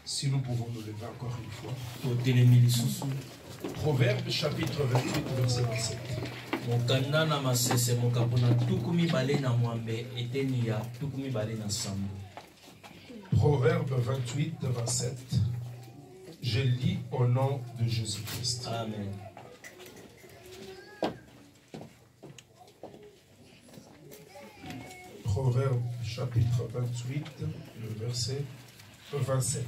Si nous pouvons nous lever encore une fois. Proverbe chapitre 28, verset 27. Proverbe 28, 27. Je lis au nom de Jésus-Christ. Amen. Proverbe chapitre 28, le verset 27.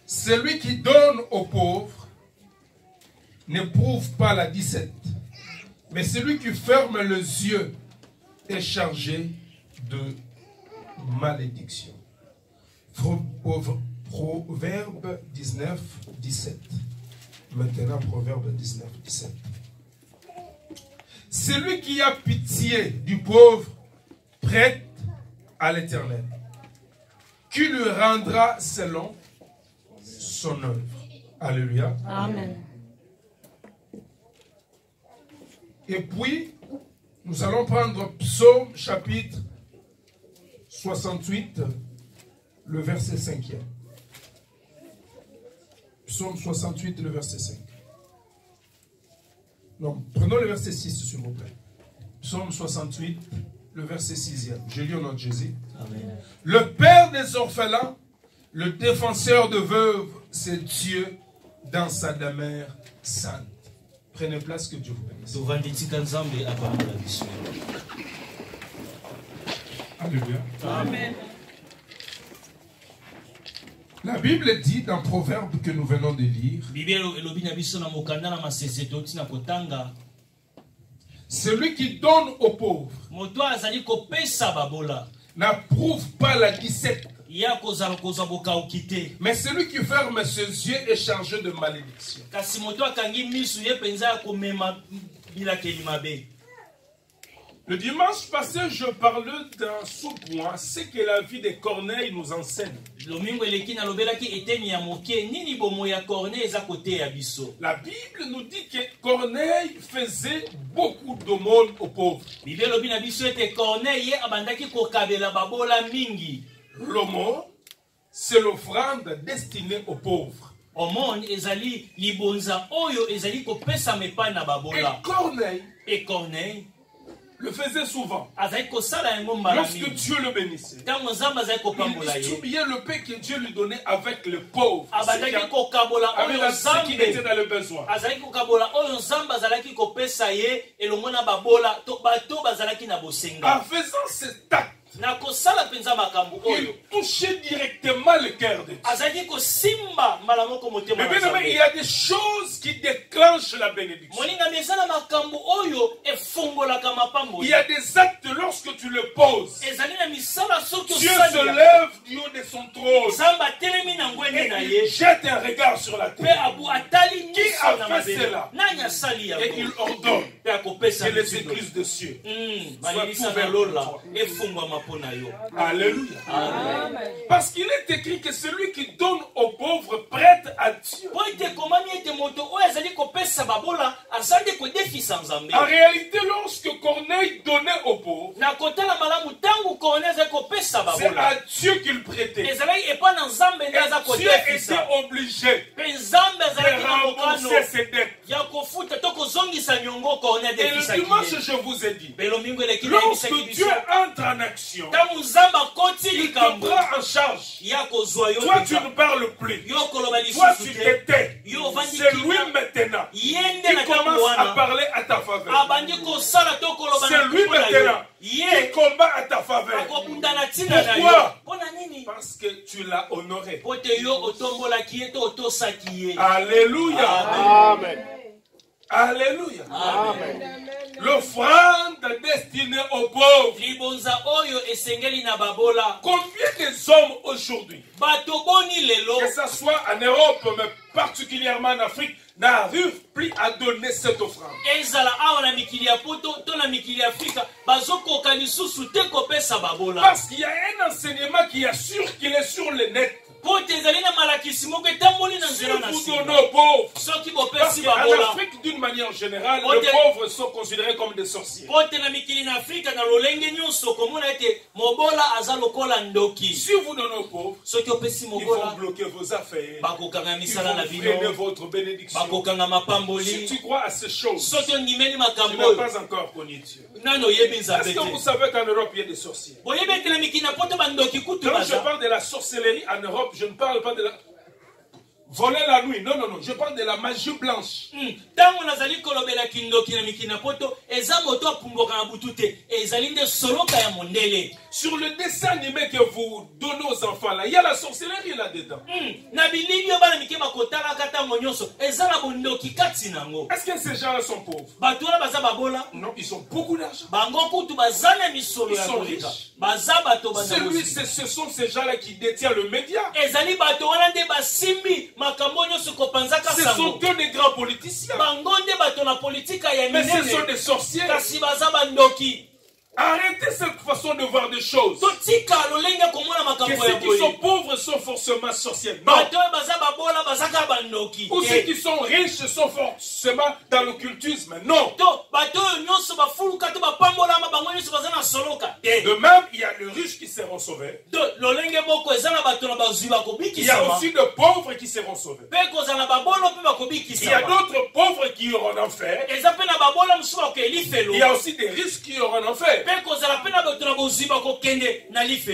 Celui qui donne aux pauvres n'éprouve pas la disette, mais celui qui ferme les yeux est chargé de malédiction. Proverbe 19, 17. Maintenant, Proverbe 19, 17. Celui qui a pitié du pauvre prête à l'Éternel, qui lui rendra selon son œuvre. Alléluia. Amen. Et puis, nous allons prendre Psaume chapitre 68, le verset 5e. Psaume 68, le verset 5. Non, prenons le verset 6, s'il vous plaît. Psaume 68, le verset 6e. Je lis au nom de Jésus. Amen. Le Père des orphelins, le défenseur de veuves, c'est Dieu dans sa demeure sainte. Prenez place, que Dieu vous bénisse. Alléluia. Amen. La Bible dit dans Proverbe que nous venons de lire, celui qui donne aux pauvres n'approuve pas la disette, mais celui qui ferme ses yeux est chargé de malédiction. Le dimanche passé, je parlais d'un sous-point, ce que la vie de Corneille nous enseigne. La Bible nous dit que Corneille faisait beaucoup d'aumônes aux pauvres. L'aumône, c'est l'offrande destinée aux pauvres. Et Corneille le faisait souvent. Lorsque Dieu le bénissait, il distribuait le pain que Dieu lui donnait avec le pauvre, avec ceux qui étaient dans le besoin. En faisant cet acte, il touchait directement le cœur de Dieu. Mais bien, il y a des choses qui déclenchent la bénédiction. Il y a des actes lorsque tu le poses, Dieu se lève du haut de son trône et il jette un regard sur la terre. Qui a fait cela? Et il ordonne que les églises de cieux soient ouvertes. Alléluia. Amen. Parce qu'il est écrit que celui qui donne aux pauvres prête à Dieu. En réalité, lorsque Corneille donnait aux pauvres, c'est à Dieu qu'il prêtait. Et Dieu était obligé de rembourser ses dettes. Et le dimanche, je vous ai dit, lorsque Dieu entre en action, il te prend en charge. Toi, tu ne parles plus. Toi, tu te tais. C'est lui maintenant qui commence à parler à ta faveur. C'est lui maintenant qui combat à ta faveur. Pourquoi? Parce que tu l'as honoré. Alléluia. Amen. Alléluia. Amen. L'offrande destinée aux pauvres. Combien des hommes aujourd'hui, que ce soit en Europe, mais particulièrement en Afrique, n'arrivent plus à donner cette offrande? Parce qu'il y a un enseignement qui assure qu'il est sur le net. Si vous donnez aux pauvres, parce qu'en Afrique, d'une manière générale, les pauvres sont considérés comme des sorciers. Si vous donnez aux pauvres, ils vont bloquer vos affaires, ils vont freiner votre bénédiction. Si tu crois à ces choses, tu n'as pas encore connu Dieu. Est-ce que vous savez qu'en Europe, il y a des sorciers? Quand je parle de la sorcellerie en Europe, je ne parle pas de la... voler la nuit. Non, non, non. Je parle de la magie blanche. Sur le dessin animé que vous donnez aux enfants, là, il y a la sorcellerie là-dedans. Est-ce que ces gens-là sont pauvres? Non, ils ont beaucoup d'argent. Ils sont riches. Ce sont ces gens-là qui détiennent le média. Ce sont eux des grands politiciens. Mais ce sont des sorciers. Arrêtez cette façon de voir des choses. Que ceux qui sont pauvres sont forcément sorciers. Non. Ou ceux qui sont riches sont forcément dans l'occultisme. Non. De même, il y a les riches qui seront sauvés. Il y a aussi de pauvres qui seront sauvés. Il y a d'autres pauvres qui auront en enfer. Il y a aussi des riches qui auront en enfer.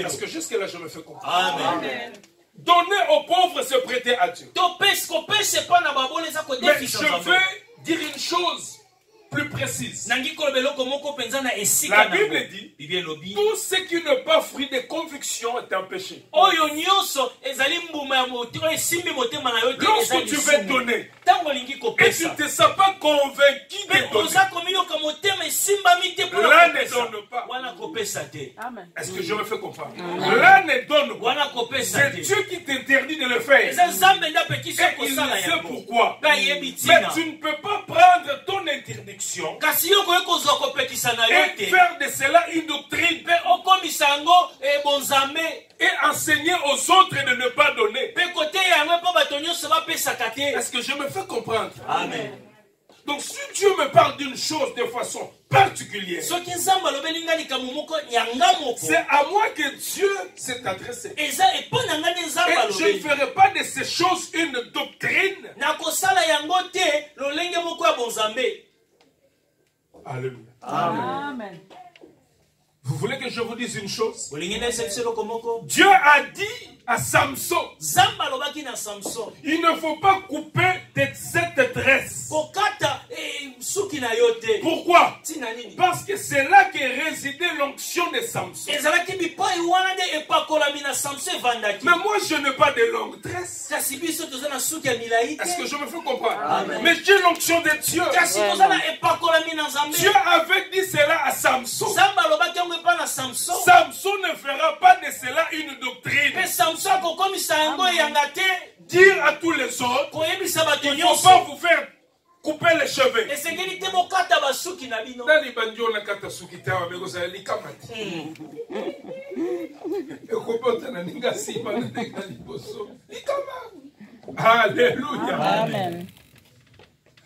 Parce que jusque-là, je me fais comprendre. Amen. Donner aux pauvres, c'est prêter à Dieu. Mais je veux dire une chose plus précise. La Bible dit, tout ce qui n'est pas fruit de conviction est un péché. Lorsque tu veux donner, et tu ne te sens pas convaincu de donner, là ne donne pas. Est-ce que je me fais comprendre? Là ne donne pas. C'est Dieu qui t'interdit de le faire. Et il sait pourquoi. Mais tu ne peux pas prendre ton interdiction et faire de cela une doctrine et enseigner aux autres de ne pas donner. Est-ce que je me fais comprendre? Amen. Donc si Dieu me parle d'une chose de façon particulière, c'est à moi que Dieu s'est adressé. Et je ne ferai pas de ces choses une doctrine. Alléluia. Amen. Vous voulez que je vous dise une chose? Dieu a dit à Samson, il ne faut pas couper cette tresse. Pourquoi? Parce que c'est là que résidait l'onction de Samson. Mais moi je n'ai pas de longue tresse. Est-ce que je me fais comprendre? Amen. Mais j'ai l'onction de Dieu. Dieu avait dit cela à Samson. Samson ne fera pas de cela une doctrine. Dire à tous les autres, il ne faut pas vous faire couper les cheveux. Alléluia. Amen.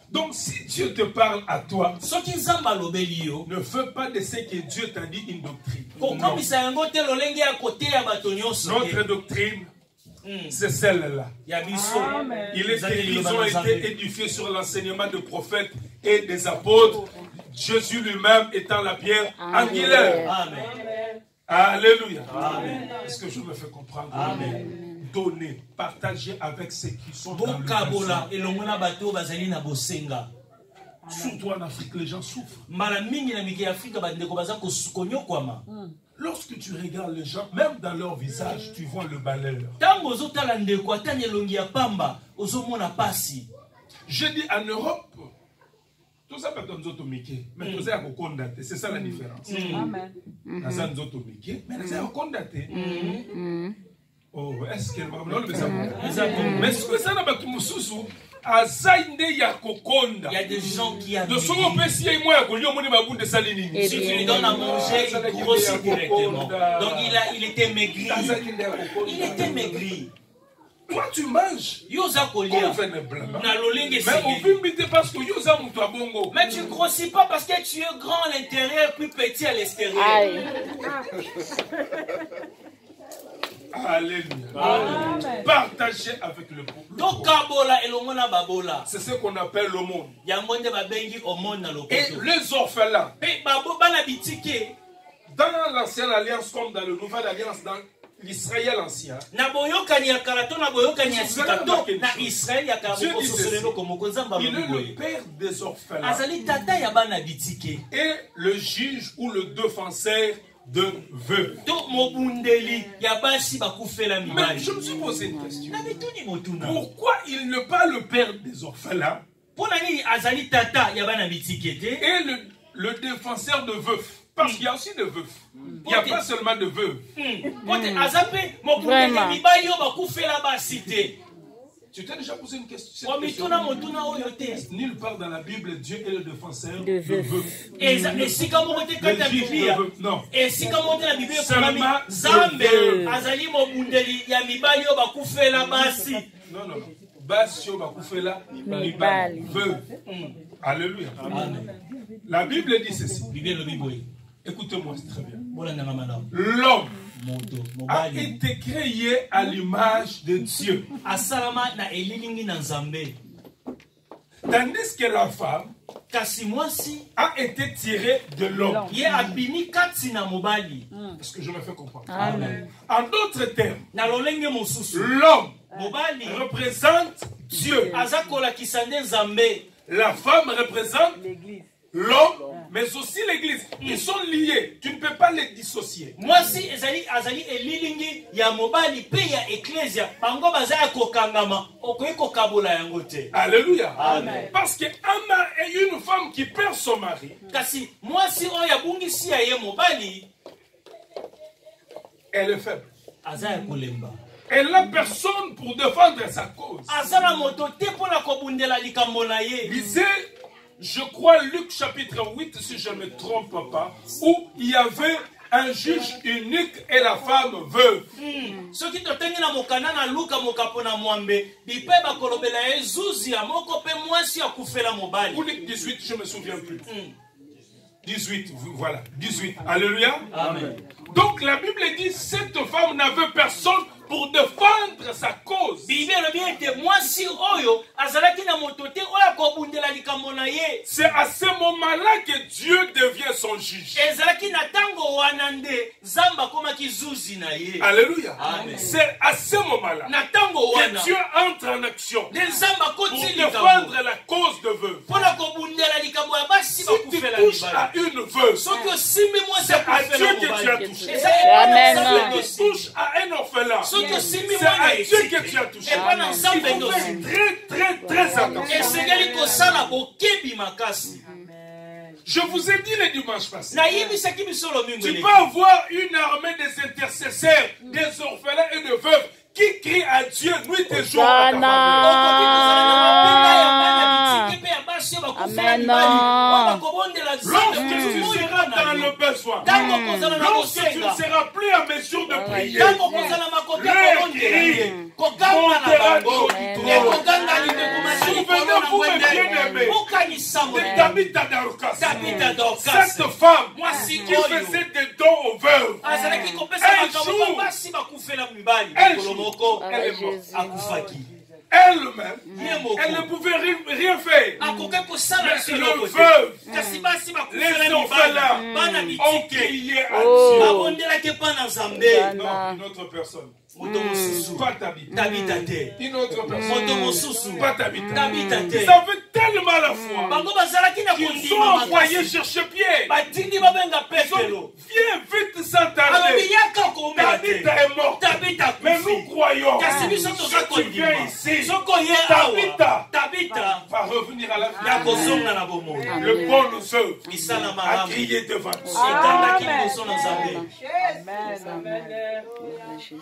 Donc si Dieu te parle à toi, ne fais pas de ce que Dieu t'a dit une doctrine. Notre doctrine, c'est celle-là. Il est que ils ont été édifiés sur l'enseignement des prophètes et des apôtres, Jésus lui-même étant la pierre angulaire. Amen. Alléluia. Est-ce que je me fais comprendre? Amen. Donner, partager avec ceux qui sont dans le besoin. Surtout en Afrique, les gens souffrent. Lorsque tu regardes les gens, même dans leur visage, tu vois le malheur. Je dis en Europe, tout ça peut être automiqué, mais tout ça est c'est ça la différence. Amen. Mais oh, est-ce que mais ce que ça n'a pas tout il y a des gens qui ont si tu lui donnes à manger, il grossit directement. Donc il était maigri. Il était maigri. Toi tu manges convenablement. Mais parce que mais tu ne grossis pas parce que tu es grand à l'intérieur puis petit à l'extérieur. Alléluia. Partagez avec le peuple. C'est ce qu'on appelle le monde. Et les orphelins, dans l'ancienne alliance comme dans la nouvelle alliance, dans l'Israël ancien, il est le père des orphelins et le juge ou le défenseur de veuves. Mais je me suis posé une question. Pourquoi il n'est pas le père des orphelins et le défenseur de veuves? Parce qu'il y a aussi de veuves. Il n'y a pas seulement de veuves. Tu t'es déjà posé une question? Nulle part dans la Bible, Dieu est le défenseur de veuves. Non. Non. Veuve. Alléluia. La Bible dit ceci. Écoutez-moi, c'est très bien. L'homme a été créé à l'image de Dieu. Tandis que la femme a été tirée de l'homme. Est-ce que je me fais comprendre? Amen. En d'autres termes, l'homme représente Dieu. La femme représente l'homme, mais aussi l'église. Ils sont liés. Tu ne peux pas les dissocier. Alléluia. Amen. Parce qu'un homme et une femme qui perd son mari, elle est faible. Elle n'a personne pour défendre sa cause. Lisez, je crois, Luc chapitre 8, si je ne me trompe pas, où il y avait un juge unique et la femme veuve. Ou Luc 18, je ne me souviens plus. 18, voilà, 18. Alléluia. Amen. Donc la Bible dit, cette femme n'avait personne pour défendre sa cause. C'est à ce moment-là que Dieu devient son juge. Alléluia. C'est à ce moment-là que Dieu entre en action pour défendre la cause de veuve. Si tu touches à une veuve, c'est à Dieu que tu as touché. Amen. Si tu touches à un orphelin, c'est à Dieu que tu as touché. Il faut faire très attention. Je vous ai dit le dimanche passé, tu peux avoir une armée des intercesseurs, des orphelins et de veuves qui crient à Dieu nuit et jour à ta Amen. Lorsque tu seras dans le besoin, lorsque tu ne seras plus en mesure de prier, le cri montera d'auditoire. Souvenez-vous, mes bien-aimés, de Tabitha Darukas, cette femme qui faisait des dons aux veuves. Un jour, elle est morte. Elle-même, elle ne pouvait rien faire. Mais le veuve, les orphelins ont crié à Dieu. Non, une autre personne. Pas Tabitha. Une autre personne. Pas Tabitha. Ils avaient tellement la foi qu'ils sont envoyés chercher Pierre. Viens vite sans tarder. Tabitha est morte. Mais nous croyons que si tu viens ici, Tabitha va revenir à la vie. Le bon nous œuvre a crié devant nous.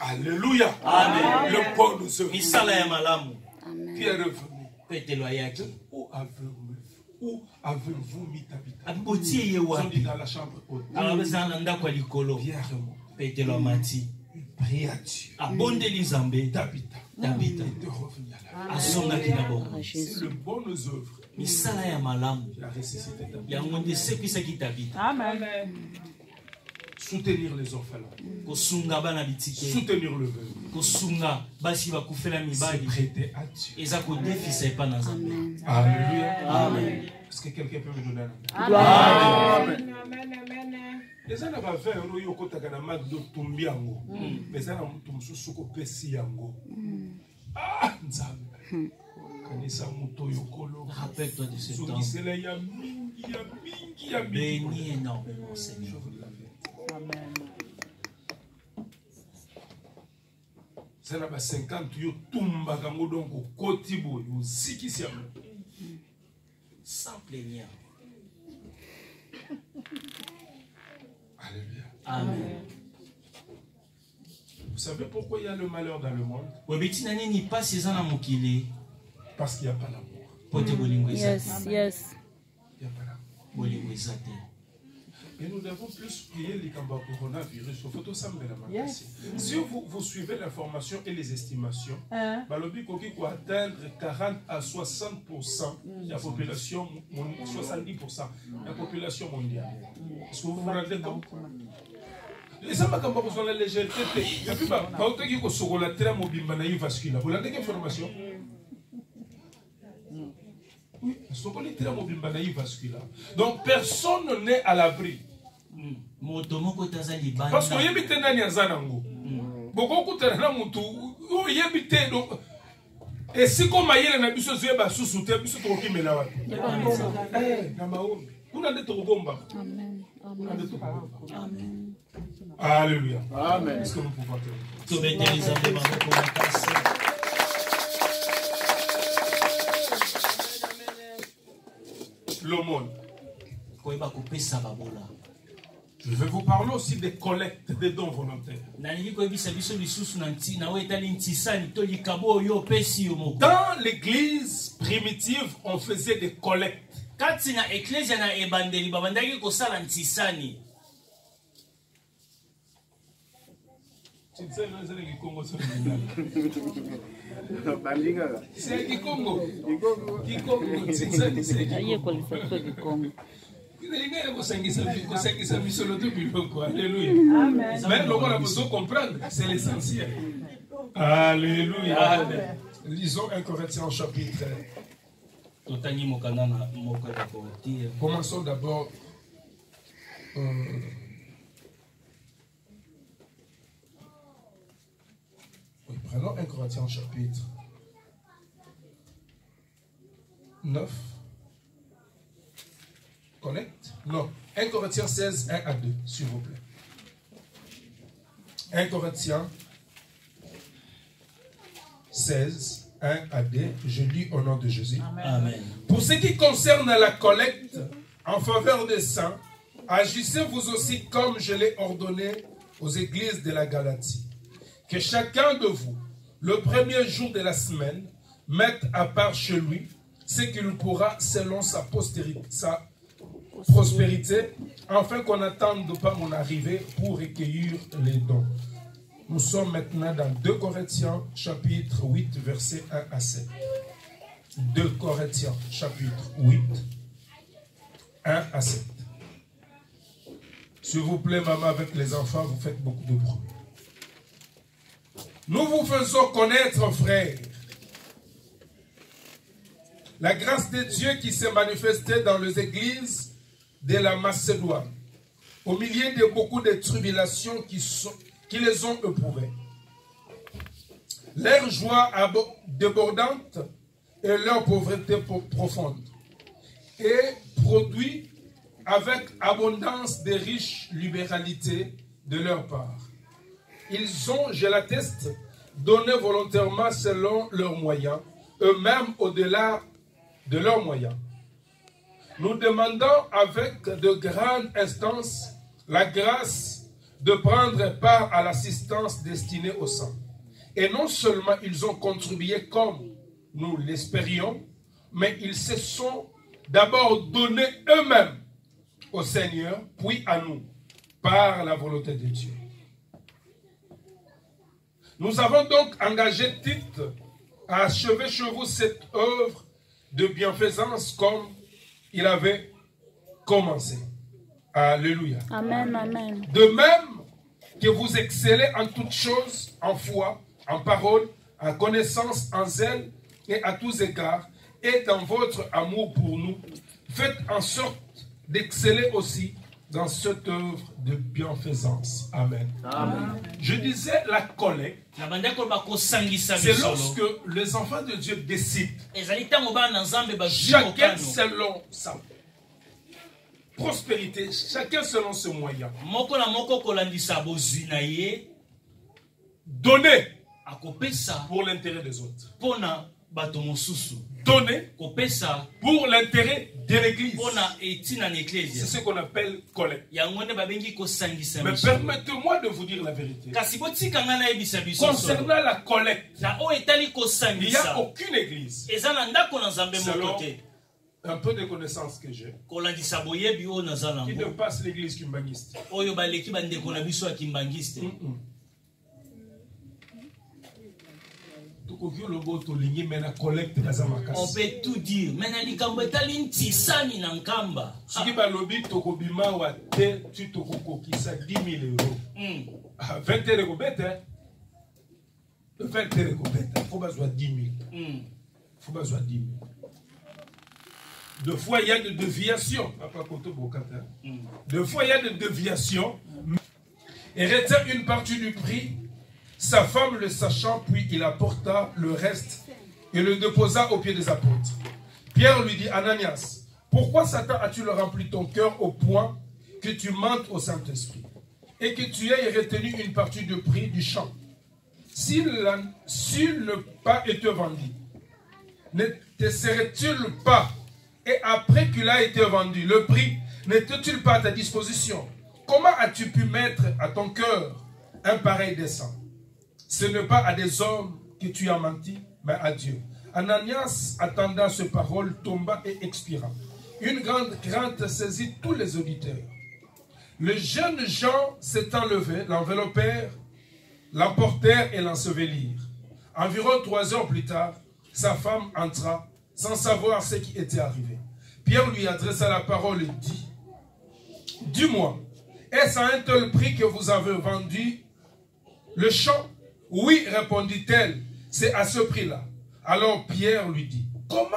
Alléluia. Amen. Le bon nous œuvre. Qui est revenu. Où avez-vous mis Tabitha? Ils ont dit dans la chambre haute. Pierre est mort. Prie à Dieu. Tabitha. De revenir à la vie. C'est le bonne œuvre. Il a ressuscité Tabitha. Amen. Soutenir les orphelins. Soutenir le veuve. C'est prêter à Dieu. Alléluia. Amen. Est-ce que quelqu'un peut me donner un Amen. Amen. Les gens n'ont fait un royo kotaka na magdo tumbiango. Mais ça n'a mutu ko pesi yango. Ah, nzambe. Kanisa muto yokolo. Rappelle-toi de ce temps. Sogisela ya mingi. Bénis énormément, Seigneur. Amen. Ça n'a pas 50 yo tumba kango donc koti boy uzikisi yango. Sans plaignir. Alléluia. Amen. Vous savez pourquoi il y a le malheur dans le monde? Parce qu'il n'y a pas l'amour. Yes. Il n'y a pas l'amour. Et nous devons plus prier les coronavirus. Yes. Si vous suivez l'information et les estimations, Balobi Koki peut atteindre 40 à 60% de la population, 70% de la population mondiale. Est-ce que vous vous rendez compte? Et ça m'a besoin de la légèreté. Et puis, il faut que la terre mobile vasculaire. Vous avez information? Oui, donc personne n'est à l'abri. Parce que y a nani azanango. Beaucoup de gens y habité donc. Et si comme ailleurs na biso zoe ba susu te biso to ki mela wapi. Na maombi. Kuna ndeto kugomba. Amen. Amen. Alléluia. Amen. Est-ce que nous pouvons l'aumône. Je vais vous parler aussi des collectes, des dons volontaires. Dans l'église primitive, on faisait des collectes. C'est Kikongo. C'est l'essentiel. Alléluia. Lisons 1 Corinthiens chapitre. Commençons d'abord. Oui, prenons 1 Corinthiens chapitre 9. Connect? Non. 1 Corinthiens 16, 1 à 2, s'il vous plaît. 1 Corinthiens 16, 1 à 2. Je lis au nom de Jésus. Amen. Pour ce qui concerne la collecte en faveur des saints, agissez vous aussi comme je l'ai ordonné aux églises de la Galatie. Que chacun de vous, le premier jour de la semaine, mette à part chez lui ce qu'il pourra selon sa prospérité, afin qu'on n'attende pas mon arrivée pour recueillir les dons. Nous sommes maintenant dans 2 Corinthiens chapitre 8 versets 1 à 7. 2 Corinthiens chapitre 8 1 à 7. S'il vous plaît, maman, avec les enfants, vous faites beaucoup de bruit. Nous vous faisons connaître, frères, la grâce de Dieu qui s'est manifestée dans les églises de la Macédoine, au milieu de beaucoup de tribulations qui les ont éprouvées. Leur joie débordante et leur pauvreté profonde, et produit avec abondance de riches libéralités de leur part. Ils ont, je l'atteste, donné volontairement selon leurs moyens, eux-mêmes au-delà de leurs moyens. Nous demandons avec de grandes instances la grâce de prendre part à l'assistance destinée aux saints. Et non seulement ils ont contribué comme nous l'espérions, mais ils se sont d'abord donnés eux-mêmes au Seigneur, puis à nous, par la volonté de Dieu. Nous avons donc engagé Tite à achever chez vous cette œuvre de bienfaisance comme il avait commencé. Alléluia. Amen, amen. De même que vous excellez en toutes choses, en foi, en parole, en connaissance, en zèle et à tous égards, et dans votre amour pour nous, faites en sorte d'exceller aussi dans cette œuvre de bienfaisance. Amen. Amen. Je disais la collecte, c'est lorsque les enfants de Dieu décident, chacun selon sa prospérité, chacun selon ses moyens, donner pour l'intérêt des autres. Donner pour l'intérêt de l'église. C'est ce qu'on appelle collecte. Mais permettez-moi de vous dire la vérité. Concernant la collecte, il n'y a aucune église, selon un peu de connaissances que j'ai, qui ne passe l'église kimbangiste. On peut tout dire. Mais si balobi tokobima wa te tu tokokokisa 10 000 euros. 20 euros bête. 20 euros bête. Faut pas jouer 10 000. Faut pas jouer 10 000. Deux fois il y a de déviation. Deux fois il y a de déviation. Et retient une partie du prix. Sa femme le sachant, puis il apporta le reste et le déposa aux pieds des apôtres. Pierre lui dit, Ananias, pourquoi Satan as-tu rempli ton cœur au point que tu mentes au Saint-Esprit et que tu aies retenu une partie du prix du champ? S'il ne pas été vendu, ne te serait-il pas, et après qu'il a été vendu, le prix n'était-il pas à ta disposition? Comment as-tu pu mettre à ton cœur un pareil dessein? Ce n'est pas à des hommes que tu as menti, mais à Dieu. Ananias, attendant ces paroles, tomba et expira. Une grande crainte saisit tous les auditeurs. Les jeunes gens s'étant levés, l'enveloppèrent, l'emportèrent et l'ensevelirent. Environ 3 heures plus tard, sa femme entra, sans savoir ce qui était arrivé. Pierre lui adressa la parole et dit, « Dis-moi, est-ce à un tel prix que vous avez vendu le champ? » Oui, répondit-elle, c'est à ce prix-là. Alors Pierre lui dit, comment